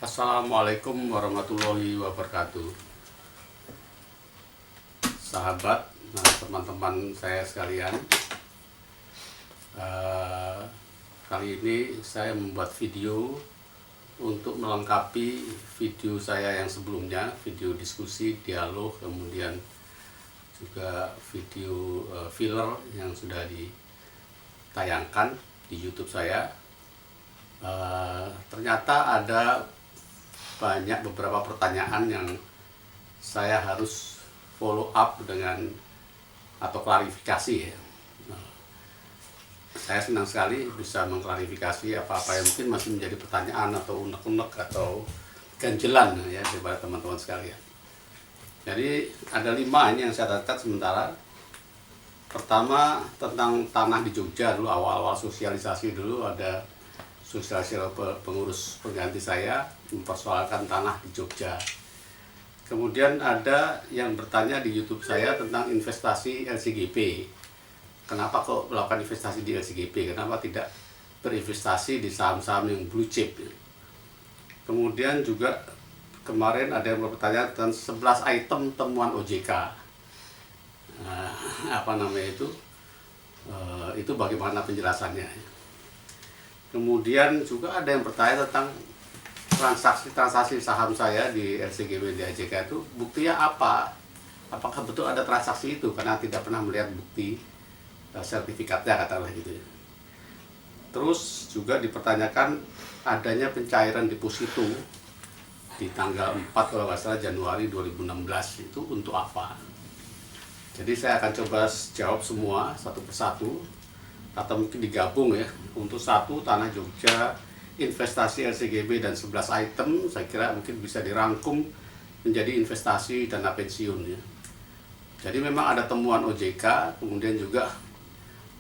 Assalamualaikum warahmatullahi wabarakatuh. Sahabat, teman-teman saya sekalian, kali ini saya membuat video untuk melengkapi video saya yang sebelumnya, video diskusi, dialog, kemudian juga video filler yang sudah ditayangkan di YouTube saya. Ternyata ada beberapa pertanyaan yang saya harus follow up dengan atau klarifikasi ya. Saya senang sekali bisa mengklarifikasi apa-apa yang mungkin masih menjadi pertanyaan atau unek-unek atau ganjelan ya kepada teman-teman sekalian. Jadi ada 5 ini yang saya catat sementara. Pertama tentang tanah di Jogja dulu, awal-awal sosialisasi dulu ada sosialisasi pengurus pengganti saya mempersoalkan tanah di Jogja. Kemudian ada yang bertanya di YouTube saya tentang investasi LCGP. Kenapa kok melakukan investasi di LCGP? Kenapa tidak berinvestasi di saham-saham yang blue chip? Kemudian juga kemarin ada yang bertanya tentang 11 item temuan OJK. Itu bagaimana penjelasannya? Kemudian juga ada yang bertanya tentang transaksi saham saya di LCGP DAJK itu buktinya apa? Apakah betul ada transaksi itu? Karena tidak pernah melihat bukti sertifikatnya, katakanlah gitu ya. Terus juga dipertanyakan adanya pencairan deposito di tanggal 4 kalau nggak salah Januari 2016 itu untuk apa? Jadi saya akan coba jawab semua satu persatu atau mungkin digabung ya. Untuk satu, tanah Jogja, investasi LCGP dan 11 item saya kira mungkin bisa dirangkum menjadi investasi dana pensiun ya. Jadi memang ada temuan OJK, kemudian juga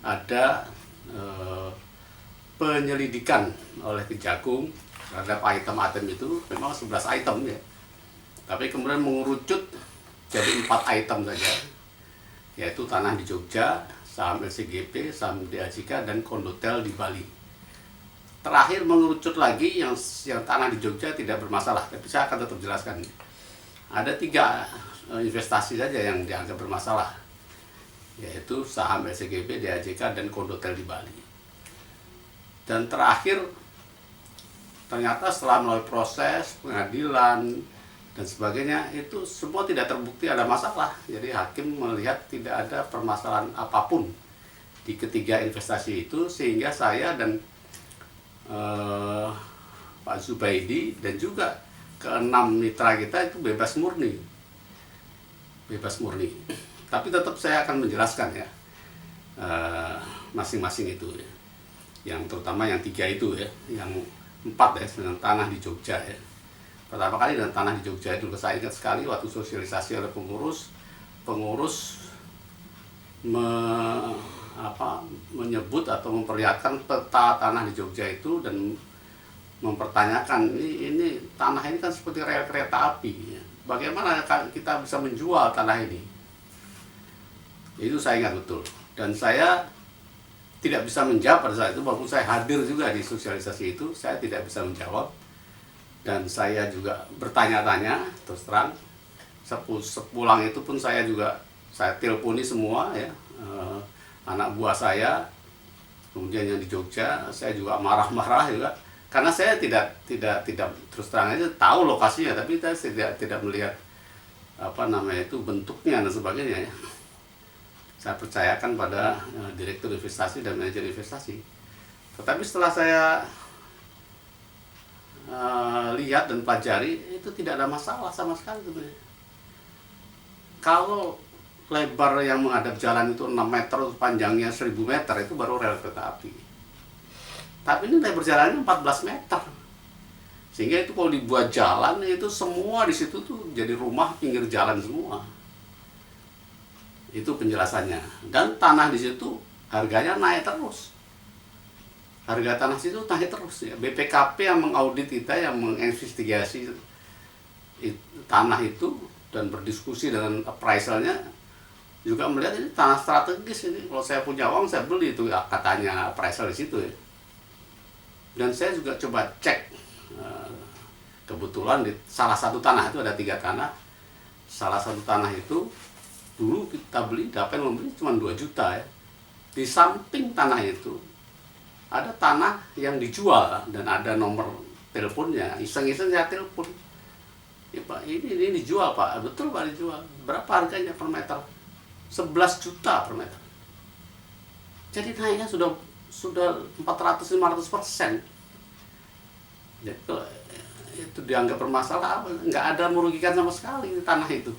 ada penyelidikan oleh Kejagung terhadap item-item itu, memang 11 item ya. Tapi kemudian mengerucut jadi 4 item saja, yaitu tanah di Jogja, saham LCGP, saham DAJK, dan kondotel di Bali. Terakhir mengerucut lagi yang tanah di Jogja tidak bermasalah, tapi saya akan tetap jelaskan. Ada 3 investasi saja yang dianggap bermasalah, yaitu saham LCGP, DAJK, dan kondotel di Bali. Dan terakhir, ternyata setelah melalui proses pengadilan dan sebagainya, itu semua tidak terbukti ada masalah. Jadi hakim melihat tidak ada permasalahan apapun di ketiga investasi itu, sehingga saya dan Pak Zubaidi dan juga ke-6 mitra kita itu bebas murni. Tapi tetap saya akan menjelaskan ya masing-masing itu ya. Yang terutama yang 3 itu ya, yang 4 ya, dengan tanah di Jogja ya. Pertama kali dengan tanah di Jogja itu saya ingat sekali waktu sosialisasi oleh pengurus menyebut atau memperlihatkan peta tanah di Jogja itu dan mempertanyakan ini tanah ini kan seperti rel kereta api ya. Bagaimana kita bisa menjual tanah ini? Itu saya ingat betul, dan saya tidak bisa menjawab pada saat itu, walaupun saya hadir juga di sosialisasi itu, saya tidak bisa menjawab. Dan saya juga bertanya-tanya, terus terang. Sepulang itu pun saya telponi semua ya, anak buah saya, kemudian yang di Jogja, saya juga marah-marah juga, karena saya tidak terus terang aja tahu lokasinya, tapi saya tidak melihat bentuknya dan sebagainya ya. Saya percayakan pada direktur investasi dan manajer investasi. Tetapi setelah saya lihat dan pelajari, itu tidak ada masalah sama sekali sebenarnya. Kalau lebar yang menghadap jalan itu 6 meter, panjangnya 1000 meter, itu baru rel kereta api. Tapi ini lebar jalannya 14 meter. Sehingga itu kalau dibuat jalan, itu semua di situ tuh jadi rumah pinggir jalan semua. Itu penjelasannya. Dan tanah di situ harganya naik terus. Harga tanah situ naik terus ya. BPKP yang mengaudit kita, yang menginvestigasi tanah itu dan berdiskusi dengan appraisalnya, juga melihat ini tanah strategis ini. Kalau saya punya uang saya beli itu, katanya appraisal di situ ya. Dan saya juga coba cek Kebetulan di salah satu tanah itu ada 3 tanah. Salah satu tanah itu dulu kita beli, Dapen membeli cuma 2 juta ya. Di samping tanah itu ada tanah yang dijual dan ada nomor teleponnya. Iseng-iseng saya telepon, ya Pak, ini dijual Pak. Betul Pak, dijual. Berapa harganya per meter? 11 juta per meter. Jadi naiknya sudah 400-500%. Jadi kalau itu dianggap bermasalah, nggak ada merugikan sama sekali di tanah itu,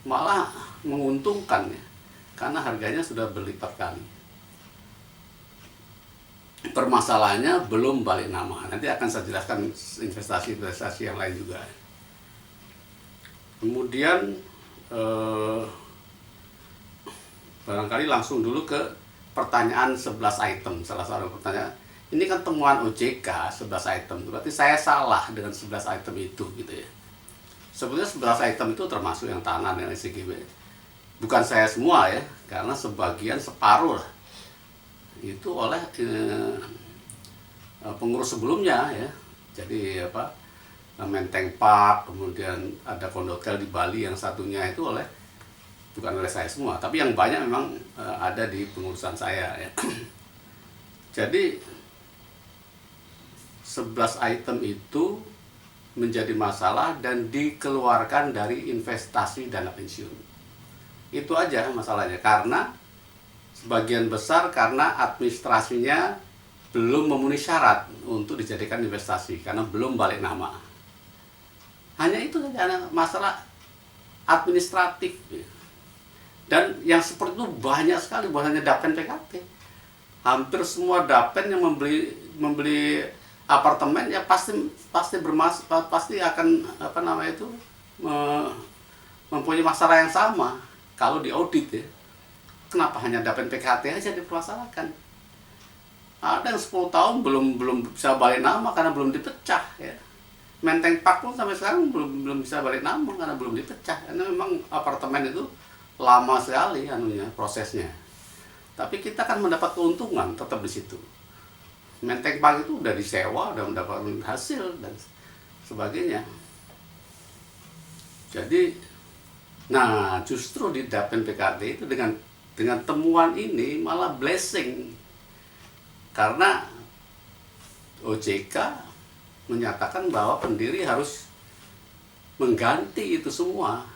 malah menguntungkan ya, karena harganya sudah berlipat kali. Permasalahannya belum balik nama. Nanti akan saya jelaskan investasi yang lain juga. Kemudian barangkali langsung dulu ke pertanyaan 11 item. Salah satu pertanyaan, ini kan temuan OJK 11 item, berarti saya salah dengan 11 item itu gitu ya. Sebenarnya 11 item itu termasuk yang tanah dan SCGB. Bukan saya semua ya, karena sebagian separuh lah itu oleh pengurus sebelumnya ya. Jadi Menteng Park, kemudian ada Kondotel di Bali, yang satunya itu bukan oleh saya semua, tapi yang banyak memang ada di pengurusan saya ya. Jadi 11 item itu menjadi masalah dan dikeluarkan dari investasi dana pensiun. Itu aja masalahnya, karena sebagian besar karena administrasinya belum memenuhi syarat untuk dijadikan investasi, karena belum balik nama. Hanya itu saja, masalah administratif. Dan yang seperti itu banyak sekali, bukan hanya Dapen PKT. Hampir semua Dapen yang membeli apartemen ya pasti akan mempunyai masalah yang sama kalau diaudit ya. Kenapa hanya Dapen PKT aja dipermasalahkan? Ada yang 10 tahun belum bisa balik nama karena belum dipecah ya. Menteng Park pun sampai sekarang belum bisa balik nama karena belum dipecah. Karena memang apartemen itu lama sekali prosesnya. Tapi kita kan mendapat keuntungan tetap di situ. Menteng Park itu udah disewa, udah mendapatkan hasil dan sebagainya. Jadi, justru di Dapen PKT itu dengan temuan ini malah blessing, karena OJK menyatakan bahwa pendiri harus mengganti itu semua,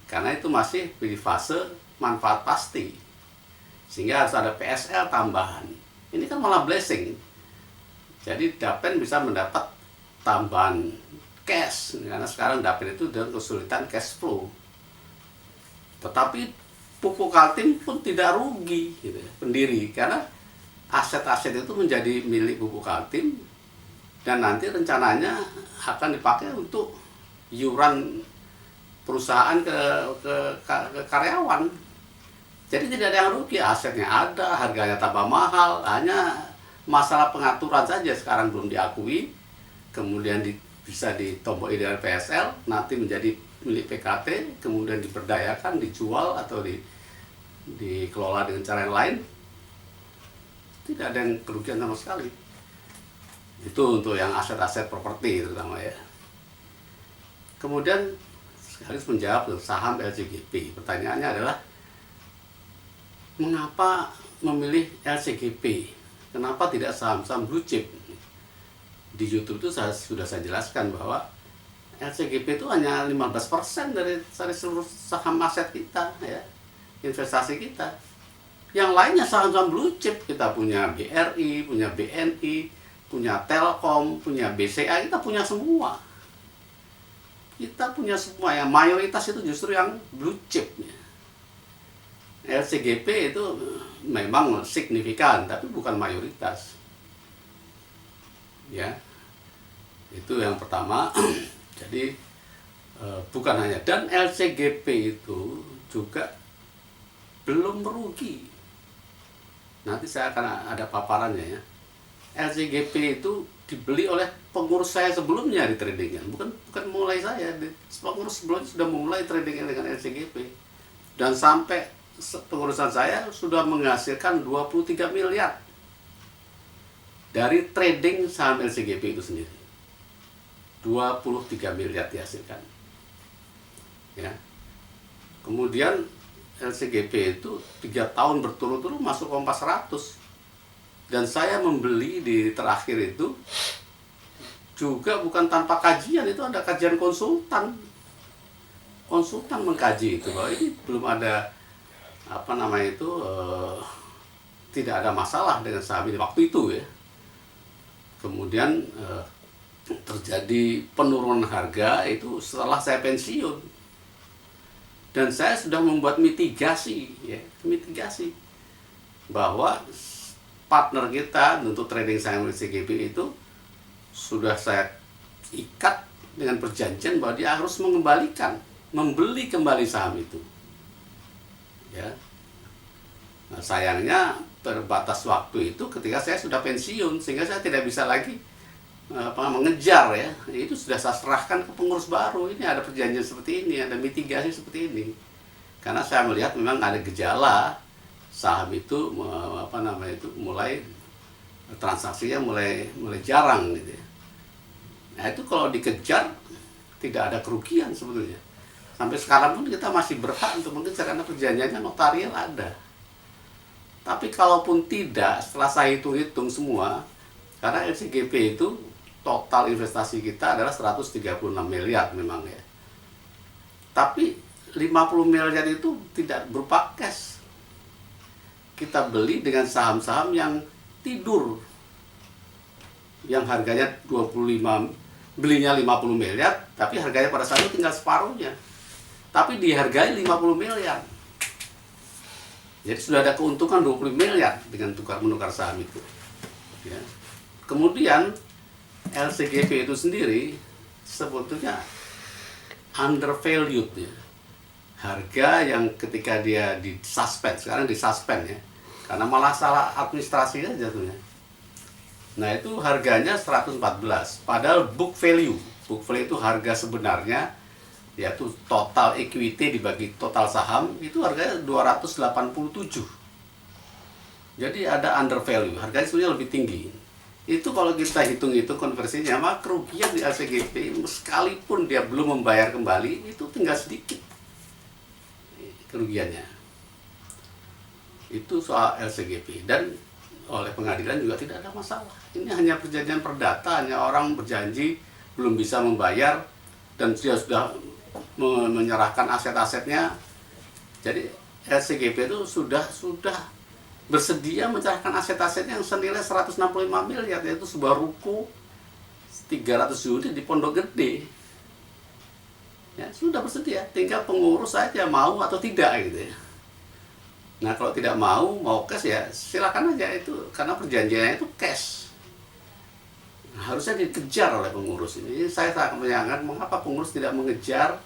karena itu masih di fase manfaat pasti, sehingga harus ada PSL tambahan. Ini kan malah blessing. Jadi Dapen bisa mendapat tambahan cash, karena sekarang Dapen itu dengan kesulitan cash flow. Tetapi Pupuk Kaltim pun tidak rugi gitu ya, pendiri, karena aset-aset itu menjadi milik Pupuk Kaltim dan nanti rencananya akan dipakai untuk iuran perusahaan ke karyawan. Jadi tidak ada yang rugi, asetnya ada, harganya tambah mahal, hanya masalah pengaturan saja sekarang belum diakui, kemudian bisa ditomboi dengan PSL, nanti menjadi milik PKT, kemudian diberdayakan, dijual atau dikelola dengan cara yang lain. Tidak ada yang kerugian sama sekali. Itu untuk yang aset-aset properti terutama ya. Kemudian harus menjawab saham LCGP. Pertanyaannya adalah, mengapa memilih LCGP? Kenapa tidak saham-saham blue chip? Di YouTube itu sudah saya jelaskan bahwa LCGP itu hanya 15% dari seluruh saham aset kita ya, investasi kita. Yang lainnya saham-saham blue chip. Kita punya BRI, punya BNI, punya Telkom, punya BCA, kita punya semua. Kita punya semua, yang mayoritas itu justru yang blue chip. LCGP itu memang signifikan, tapi bukan mayoritas. Ya, itu yang pertama. Jadi bukan hanya, dan LCGP itu juga belum merugi. Nanti saya akan ada paparannya ya. LCGP itu dibeli oleh pengurus saya sebelumnya di tradingan, bukan mulai saya. Pengurus sebelumnya sudah mulai tradingan dengan LCGP, dan sampai pengurusan saya sudah menghasilkan 23 miliar dari trading saham LCGP itu sendiri. 23 miliar dihasilkan. Ya. Kemudian LCGP itu 3 tahun berturut-turut masuk Kompas 100. Dan saya membeli di terakhir itu juga bukan tanpa kajian, itu ada kajian konsultan. Konsultan mengkaji itu bahwa ini belum ada tidak ada masalah dengan saham ini waktu itu ya. Kemudian terjadi penurunan harga itu setelah saya pensiun, dan saya sudah membuat mitigasi bahwa partner kita untuk trading saham LCGP itu sudah saya ikat dengan perjanjian bahwa dia harus membeli kembali saham itu ya. Nah, sayangnya terbatas waktu itu ketika saya sudah pensiun, sehingga saya tidak bisa lagi mengejar ya. Itu sudah saya serahkan ke pengurus baru. Ini ada perjanjian seperti ini, ada mitigasi seperti ini. Karena saya melihat memang ada gejala saham itu mulai transaksinya mulai jarang gitu ya. Nah, itu kalau dikejar tidak ada kerugian sebetulnya. Sampai sekarang pun kita masih berhak untuk mengejar karena perjanjiannya notarial ada. Tapi kalaupun tidak, setelah saya hitung-hitung semua, karena LCGP itu total investasi kita adalah 136 miliar memang ya. Tapi 50 miliar itu tidak berupa cash. Kita beli dengan saham-saham yang tidur. Yang harganya 25, belinya 50 miliar, tapi harganya pada saat itu tinggal separuhnya. Tapi dihargai 50 miliar. Jadi sudah ada keuntungan 20 miliar dengan menukar saham itu. Ya. Kemudian LCGP itu sendiri sebetulnya undervalued ya. Harga yang ketika dia disuspend, sekarang disuspend ya. Karena malah salah administrasi aja jatuhnya. Nah, itu harganya 114, padahal book value itu harga sebenarnya, yaitu total equity dibagi total saham, itu harganya 287. Jadi ada undervalue, harganya sebenarnya lebih tinggi. Itu kalau kita hitung-hitung konversinya, maka kerugian di LCGP sekalipun dia belum membayar kembali, itu tinggal sedikit kerugiannya. Itu soal LCGP, dan oleh pengadilan juga tidak ada masalah. Ini hanya perjanjian perdata, hanya orang berjanji belum bisa membayar dan dia sudah menyerahkan aset-asetnya. Jadi LCGP itu sudah bersedia menyerahkan aset-asetnya yang senilai 165 miliar, yaitu sebuah ruko 300 unit di Pondok Gede. Ya, sudah bersedia, tinggal pengurus saja mau atau tidak gitu ya. Nah, kalau tidak mau cash ya silakan aja, itu karena perjanjiannya itu cash. Nah, harusnya dikejar oleh pengurus ini. Saya sangat menyayangkan mengapa pengurus tidak mengejar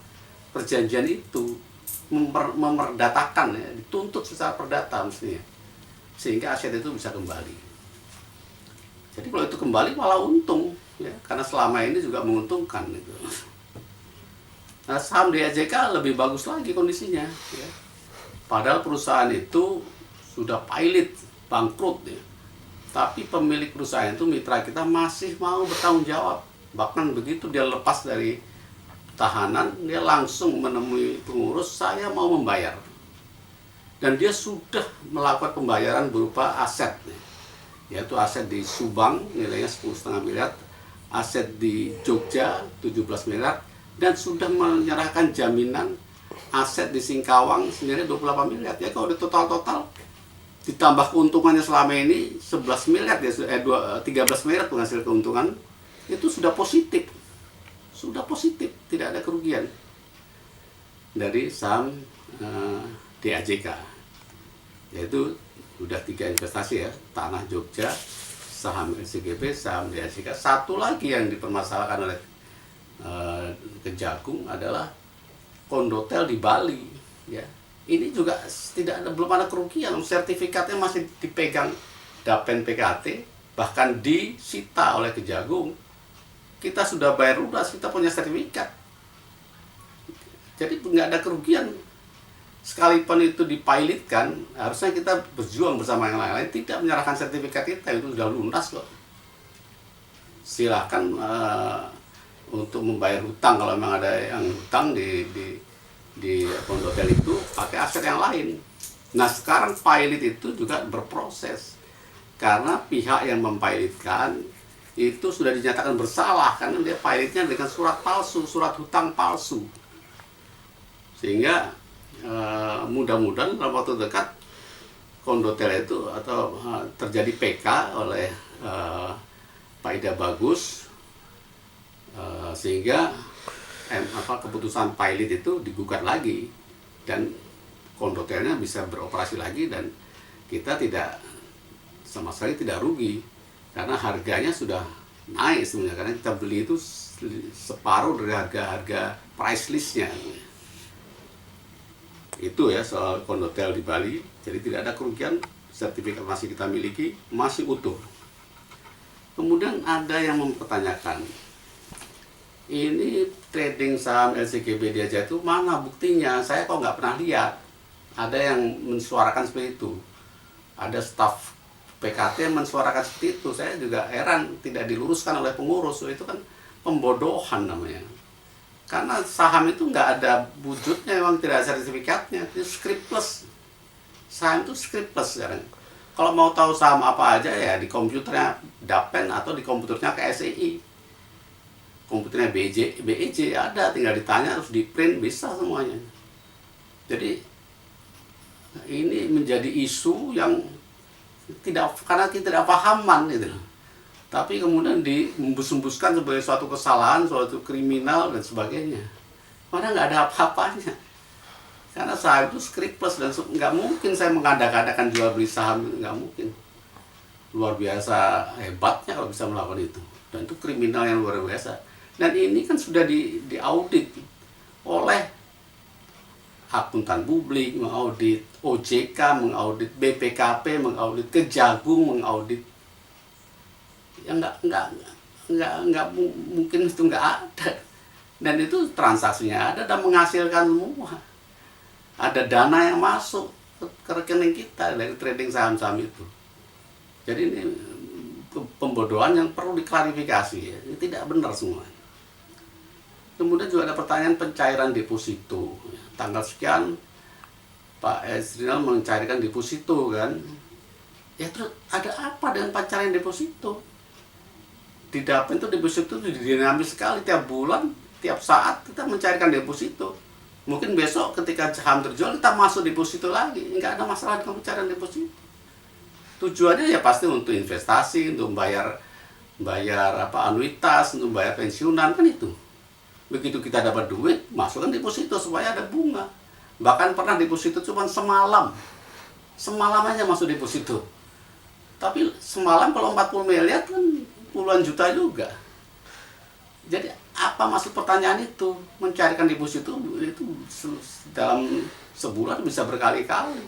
perjanjian itu, memerdatakan ya, dituntut secara perdata mestinya, sehingga aset itu bisa kembali. Jadi kalau itu kembali malah untung ya, karena selama ini juga menguntungkan itu. Nah, saham DAJK lebih bagus lagi kondisinya ya. Padahal perusahaan itu sudah pilot, bangkrut ya. Tapi pemilik perusahaan itu, mitra kita, masih mau bertanggung jawab. Bahkan begitu dia lepas dari tahanan, dia langsung menemui pengurus, saya mau membayar. Dan dia sudah melakukan pembayaran berupa aset, yaitu aset di Subang nilainya 10,5 miliar, aset di Jogja 17 miliar, dan sudah menyerahkan jaminan aset di Singkawang sendiri 28 miliar. Ya kalau di total ditambah keuntungannya selama ini 11 miliar ya, 13 miliar penghasil keuntungan, itu sudah positif. Sudah positif, tidak ada kerugian dari saham DAJK. Yaitu sudah 3 investasi ya, tanah Jogja, saham LCGP, saham DAJK. Satu lagi yang dipermasalahkan oleh Kejagung adalah kondotel di Bali ya. Ini juga belum ada kerugian, sertifikatnya masih dipegang Dapen PKT, bahkan disita oleh Kejagung. Kita sudah bayar lunas, kita punya sertifikat. Jadi nggak ada kerugian. Sekalipun itu dipilotkan, harusnya kita berjuang bersama yang lain-lain, tidak menyerahkan sertifikat kita, itu sudah lunas kok. Silakan untuk membayar hutang kalau memang ada yang hutang di kondotel itu pakai aset yang lain. Nah sekarang pilot itu juga berproses karena pihak yang mempilotkan itu sudah dinyatakan bersalah karena dia pilotnya dengan surat palsu, surat hutang palsu. Sehingga mudah-mudahan dalam waktu dekat kondotel itu atau terjadi PK oleh Pak Ida Bagus, sehingga keputusan pilot itu digugat lagi dan kondotelnya bisa beroperasi lagi dan kita tidak sama sekali tidak rugi karena harganya sudah naik sebenarnya, karena kita beli itu separuh dari harga price listnya. Itu ya soal kondotel di Bali. Jadi tidak ada kerugian, sertifikat masih kita miliki, masih utuh. Kemudian ada yang mempertanyakan, ini trading saham LCGB Diaja itu mana buktinya? Saya kok nggak pernah lihat. Ada yang mensuarakan seperti itu. Ada staf PKT yang mensuarakan seperti itu. Saya juga heran tidak diluruskan oleh pengurus. Itu kan pembodohan namanya. Karena saham itu nggak ada wujudnya, memang tidak ada sertifikatnya. Itu scriptless. Saham itu scriptless sekarang. Kalau mau tahu saham apa aja ya di komputernya Dapen atau di komputernya KSEI. Komputernya BEJ ada, tinggal ditanya terus di print bisa semuanya. Jadi ini menjadi isu yang karena kita tidak pahaman gitu. Tapi kemudian dihembus-hembuskan sebagai suatu kesalahan, suatu kriminal dan sebagainya. Padahal nggak ada apa-apanya. Karena saham itu scriptless dan nggak mungkin saya mengada-adakan jual beli saham, nggak mungkin. Luar biasa hebatnya kalau bisa melakukan itu. Dan itu kriminal yang luar biasa. Dan ini kan sudah diaudit oleh akuntan publik, mengaudit OJK, mengaudit BPKP, mengaudit Kejagung, mengaudit. Ya nggak mungkin itu nggak ada. Dan itu transaksinya ada dan menghasilkan semua. Ada dana yang masuk ke rekening kita dari trading saham-saham itu. Jadi ini pembodohan yang perlu diklarifikasi ya. Ini tidak benar semua. Kemudian juga ada pertanyaan pencairan deposito. Tanggal sekian Pak Esrinal mencairkan deposito kan. Ya terus ada apa dengan pencairan deposito? Di Dapen itu deposito itu dinamis sekali, tiap bulan, tiap saat kita mencairkan deposito. Mungkin besok ketika saham terjual kita masuk deposito lagi, nggak ada masalah dengan pencairan deposito. Tujuannya ya pasti untuk investasi, untuk bayar anuitas, untuk bayar pensiunan kan itu. Begitu kita dapat duit, masukkan deposito supaya ada bunga. Bahkan pernah deposito cuma semalam aja masuk deposito. Tapi semalam kalau 40 miliar kan puluhan juta juga. Jadi apa maksud pertanyaan itu? Mencarikan deposito itu dalam sebulan bisa berkali-kali.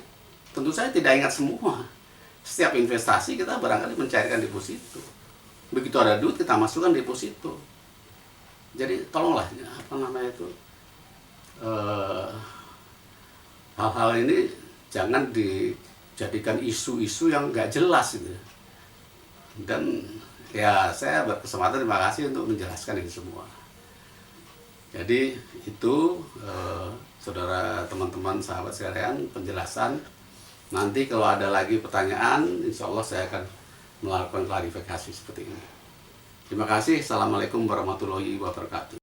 Tentu saya tidak ingat semua. Setiap investasi kita barangkali mencarikan deposito. Begitu ada duit kita masukkan deposito. Jadi tolonglah hal-hal ini jangan dijadikan isu-isu yang nggak jelas gitu. Dan ya saya berkesempatan, terima kasih untuk menjelaskan ini semua. Jadi itu saudara, teman-teman, sahabat sekalian, penjelasan. Nanti kalau ada lagi pertanyaan, insya Allah saya akan melakukan klarifikasi seperti ini. Terima kasih. Assalamualaikum warahmatullahi wabarakatuh.